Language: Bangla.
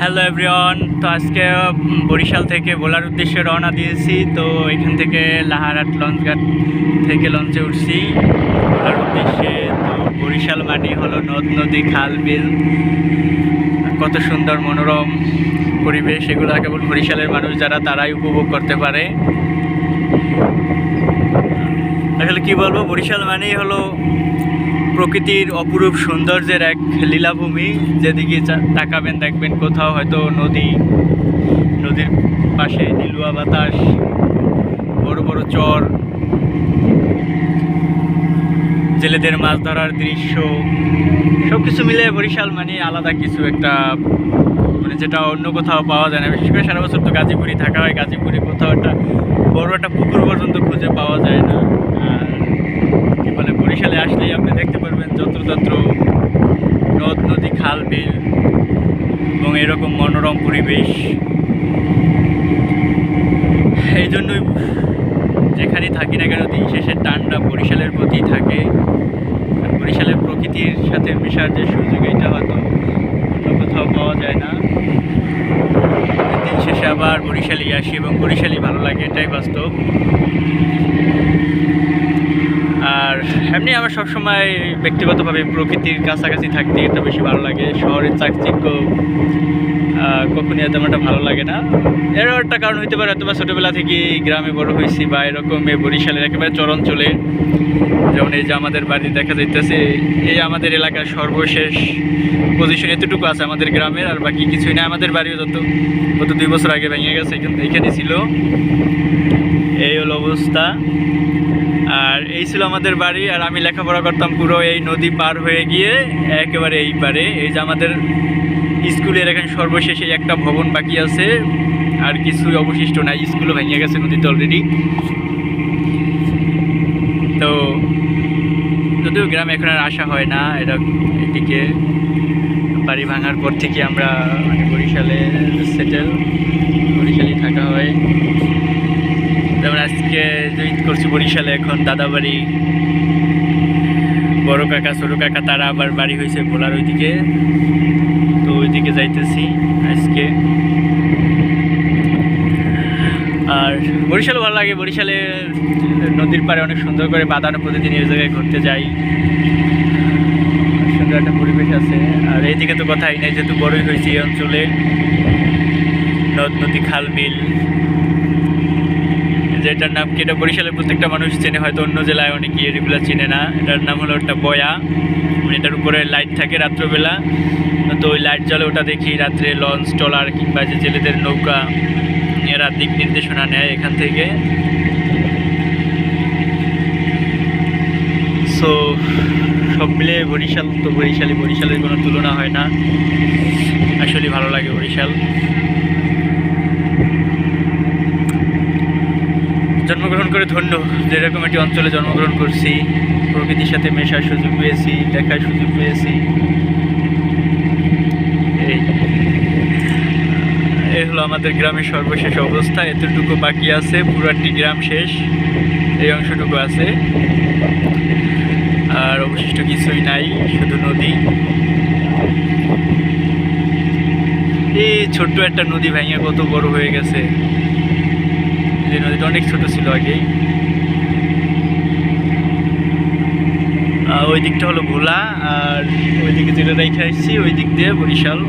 Hello everyone. তো আজকে বরিশাল থেকে ভোলার উদ্দেশ্যে রওনা দিয়েছি। তো এখান থেকে লাহারাট লঞ্চঘাট থেকে লঞ্চে উঠছি ভোলার উদ্দেশ্যে। তো বরিশাল মানে হলো নদ নদী খাল বিল, কত সুন্দর মনোরম পরিবেশ, এগুলো কেবল বরিশালের মানুষ যারা তারাই উপভোগ করতে পারে। আসলে কি বলবো, বরিশাল মানেই হলো প্রকৃতির অপরূপ সৌন্দর্যের এক লীলাভূমি। যেদিকে তাকাবেন দেখবেন কোথাও হয়তো নদীর পাশে নীলুয়া বাতাস, বড় বড় চর, জেলেদের মাছ ধরার দৃশ্য, সব কিছু মিলে বরিশাল মানে আলাদা কিছু একটা, মানে যেটা অন্য কোথাও পাওয়া যায় না। বিশেষ করে সারা বছর তো গাজীপুরে থাকা হয়, গাজীপুরে কোথাও একটা বড় একটা পুকুর পর্যন্ত খুঁজে পাওয়া যায় না। আর কি বলে, বরিশালে আসলেই আপনি দেখতে পারবেন যত্রতত্র নদ নদী খাল বিল এবং এরকম মনোরম পরিবেশ। এই জন্যই যেখানেই থাকি না কেন দিন শেষে টানটা বরিশালের প্রতি থাকে। বরিশালের প্রকৃতির সাথে মেশার যে সুযোগ, এটা হয়তো অন্য কোথাও পাওয়া যায় না। দিন শেষে আবার বরিশালেই আসি এবং বরিশালই ভালো লাগে, এটাই বাস্তব। আর এমনি আমার সবসময় ব্যক্তিগতভাবে প্রকৃতির কাছাকাছি থাকতে এটা বেশি ভালো লাগে। শহরের চাকচিক্য কখনই তেমন একটা ভালো লাগে না। এরও একটা কারণ হইতে পারে, হয়তো বা ছোটোবেলা থেকে গ্রামে বড় হয়েছি, বা এরকম বরিশালের একেবারে চরাঞ্চলে। যেমন এই যে আমাদের বাড়ি দেখা যাইতেছে, এই আমাদের এলাকার সর্বশেষ পজিশন এতটুকু আছে আমাদের গ্রামের, আর বাকি কিছুই না। আমাদের বাড়িও গত 2 বছর আগে ভেঙে গেছে, এখানে ছিল। এই হলো অবস্থা। আর এই ছিল আমাদের বাড়ি, আর আমি লেখাপড়া করতাম পুরো এই নদী পার হয়ে গিয়ে একেবারে এই পারে। এই যে আমাদের স্কুলের এখানে সর্বশেষে একটা ভবন বাকি আছে, আর কিছুই অবশিষ্ট নাই। স্কুলও ভেঙে গেছে নদীতে অলরেডি। তো যদিও গ্রামে এখন আর আসা হয় না, এদিকে বাড়ি ভাঙার পর থেকে আমরা মানে বরিশালে সেটেল, বরিশালেই থাকা হয়। যেমন আজকে জয়েন করছি বরিশালে, এখন দাদা বাড়ি, বড় কাকা ছোট কাকা তারা আবার বাড়ি হয়েছে ভোলার ওইদিকে। তো ওইদিকে যাইতেছি আজকে। আর বরিশাল ভালো লাগে। বরিশালে নদীর পাড়ে অনেক সুন্দর করে বাঁধানো, প্রতিদিন এই জায়গায় ঘুরতে যাই, সুন্দর একটা পরিবেশ আছে। আর এইদিকে তো কথাই নেই, যেহেতু বড়ই হয়েছে এই অঞ্চলে, নদ নদী খাল বিল, যেটার নাম কি, এটা বরিশালের প্রত্যেকটা মানুষ চেনে, হয়তো অন্য জেলায় অনেকে এগুলো চেনে না। এটার নাম হলো একটা বয়া। এটার উপরে লাইট থাকে রাত্রবেলা, তো ওই লাইট জ্বলে, ওটা দেখি রাত্রে লঞ্চ ট্রলার কিংবা যে জেলেদের নৌকা, এরা দিক নির্দেশনা নেয় এখান থেকে। সো সব মিলে বরিশাল তো বরিশালের কোনো তুলনা হয় না। আসলে ভালো লাগে বরিশাল। জন্মগ্রহণ করে ধন্য, যেরকম একটি অঞ্চলে জন্মগ্রহণ করছি, প্রকৃতির সাথে মেশার সুযোগ পেয়েছি, দেখার সুযোগ পেয়েছি। এই হলো আমাদের গ্রামের সর্বশেষ অবস্থা। এতটুকু বাকি আছে, পুরাটি গ্রাম শেষ, এই অংশটুকু আছে, আর অবশিষ্ট কিছুই নাই, শুধু নদী। এই ছোট্ট একটা নদী ভেঙে কত বড় হয়ে গেছে। এই নদীটা অনেক ছোট ছিল আগে। ওই দিকটা হলো ভোলা, আর ওই দিকে যেটা রেখে আসছি ওই দিক দিয়ে বরিশাল।